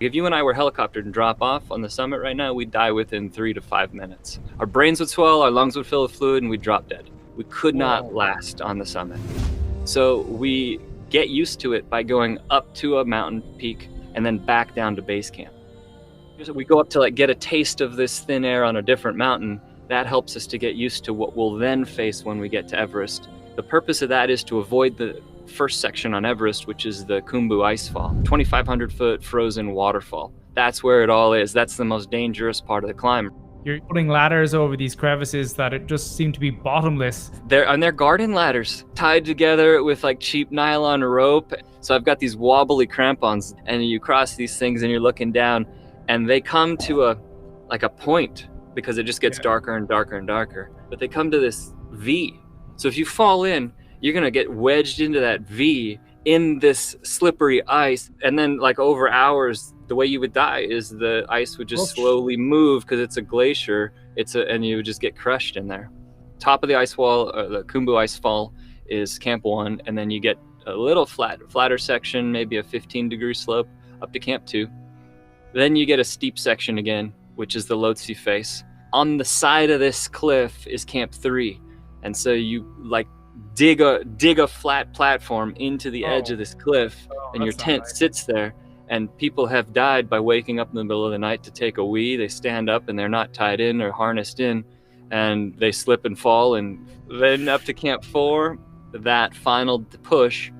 If you and I were helicoptered and drop off on the summit right now, we'd die within 3 to 5 minutes. Our brains would swell, our lungs would fill with fluid, and we'd drop dead. We could not Whoa. last on the summit. So we get used to it by going up to a mountain peak and then back down to base camp. So we go up to like get a taste of this thin air on a different mountain. That helps us to get used to what we'll then face when we get to Everest. The purpose of that is to avoid the first section on Everest, which is the Khumbu Icefall, 2,500 foot frozen waterfall. That's where it all is. That's the most dangerous part of the climb. You're putting ladders over these crevices that it just seem to be bottomless. They're garden ladders tied together with like cheap nylon rope. So I've got these wobbly crampons, and you cross these things and you're looking down, and they come to a point because it just gets darker and darker and darker. But they come to this V. So if you fall in, you're gonna get wedged into that V in this slippery ice. And then like over hours, the way you would die is the ice would just slowly move because it's a glacier. And you would just get crushed in there. Top of the ice wall, the Khumbu Icefall, is Camp 1, and then you get a little flatter section, maybe a 15-degree slope up to Camp 2. Then you get a steep section again, which is the Lhotse face. On the side of this cliff is Camp 3, and so you like dig a flat platform into the edge of this cliff, and your tent sits there. And people have died by waking up in the middle of the night to take a wee. They stand up and they're not tied in or harnessed in, and they slip and fall. And then up to Camp 4, that final push,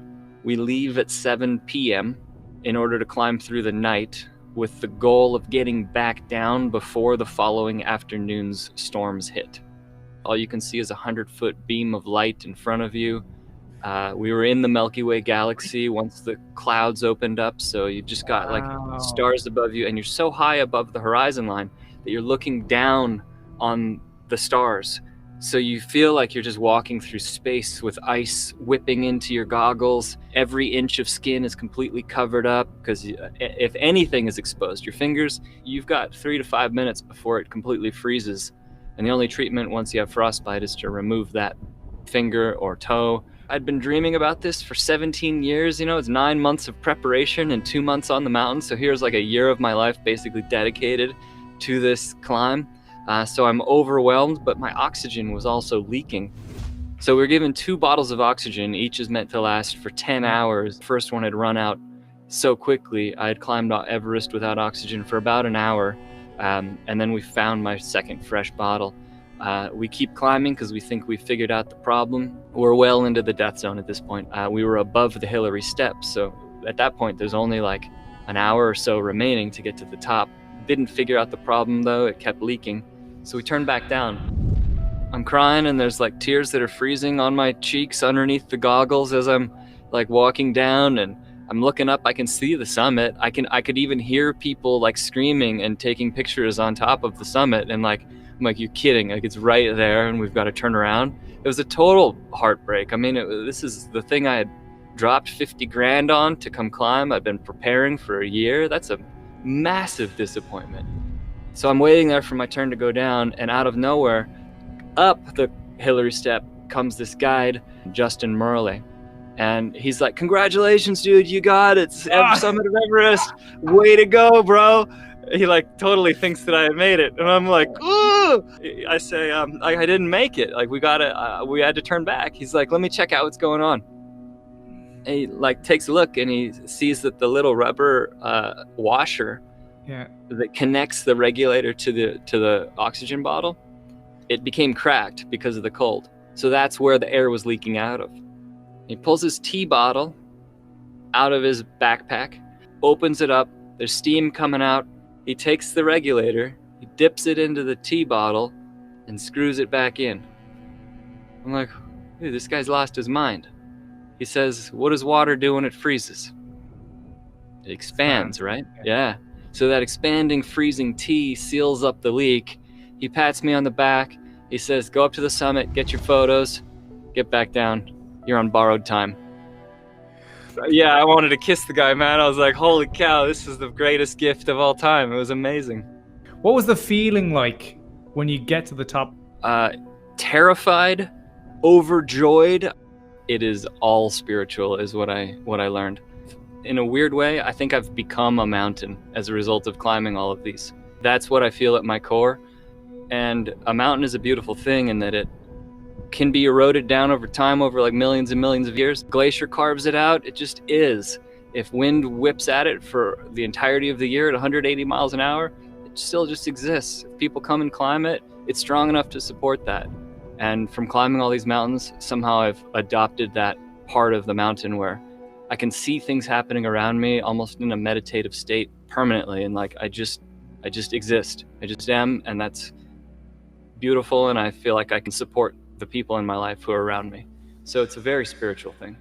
we leave at 7 p.m. in order to climb through the night with the goal of getting back down before the following afternoon's storms hit. All you can see is a 100-foot beam of light in front of you. We were in the Milky Way galaxy once the clouds opened up, so you've just got like stars above you, and you're so high above the horizon line that you're looking down on the stars. So you feel like you're just walking through space with ice whipping into your goggles. Every inch of skin is completely covered up because if anything is exposed, your fingers, you've got 3 to 5 minutes before it completely freezes. And the only treatment once you have frostbite is to remove that finger or toe. I'd been dreaming about this for 17 years. It's 9 months of preparation and 2 months on the mountain. So here's like a year of my life basically dedicated to this climb. So I'm overwhelmed, but my oxygen was also leaking. So we were given 2 bottles of oxygen. Each is meant to last for 10 hours. The first one had run out so quickly. I had climbed Everest without oxygen for about an hour. And then we found my second fresh bottle. We keep climbing because we think we figured out the problem. We're well into the death zone at this point. We were above the Hillary steps, so at that point there's only like an hour or so remaining to get to the top. Didn't figure out the problem though, it kept leaking. So we turned back down. I'm crying and there's like tears that are freezing on my cheeks underneath the goggles as I'm like walking down, and I'm looking up, I can see the summit. I could even hear people like screaming and taking pictures on top of the summit, and like, I'm like, you're kidding, like it's right there and we've got to turn around. It was a total heartbreak. I mean, this is the thing I had dropped 50 grand on to come climb. I've been preparing for a year. That's a massive disappointment. So I'm waiting there for my turn to go down, and out of nowhere, up the Hillary step comes this guide, Justin Murley. And he's like, congratulations, dude, you got it. Summit of Everest. Way to go, bro. He like totally thinks that I made it. And I'm like, ooh. I say, I didn't make it. Like we had to turn back. He's like, let me check out what's going on. And he like takes a look and he sees that the little rubber washer that connects the regulator to the oxygen bottle, it became cracked because of the cold. So that's where the air was leaking out of. He pulls his tea bottle out of his backpack, opens it up, there's steam coming out. He takes the regulator, he dips it into the tea bottle and screws it back in. I'm like, dude, this guy's lost his mind. He says, what does water do when it freezes? It expands, right? Yeah. So that expanding, freezing tea seals up the leak. He pats me on the back. He says, go up to the summit, get your photos, get back down. You're on borrowed time. Yeah, I wanted to kiss the guy, man. I was like, holy cow, this is the greatest gift of all time. It was amazing. What was the feeling like when you get to the top? Terrified, overjoyed. It is all spiritual is what I learned. In a weird way, I think I've become a mountain as a result of climbing all of these. That's what I feel at my core. And a mountain is a beautiful thing in that it can be eroded down over time, over like millions and millions of years. Glacier carves it out. It just is. If wind whips at it for the entirety of the year at 180 miles an hour, it still just exists. If people come and climb it, it's strong enough to support that. And from climbing all these mountains, somehow I've adopted that part of the mountain where I can see things happening around me almost in a meditative state permanently. And like, I just exist. I just am. And that's beautiful. And I feel like I can support the people in my life who are around me. So it's a very spiritual thing.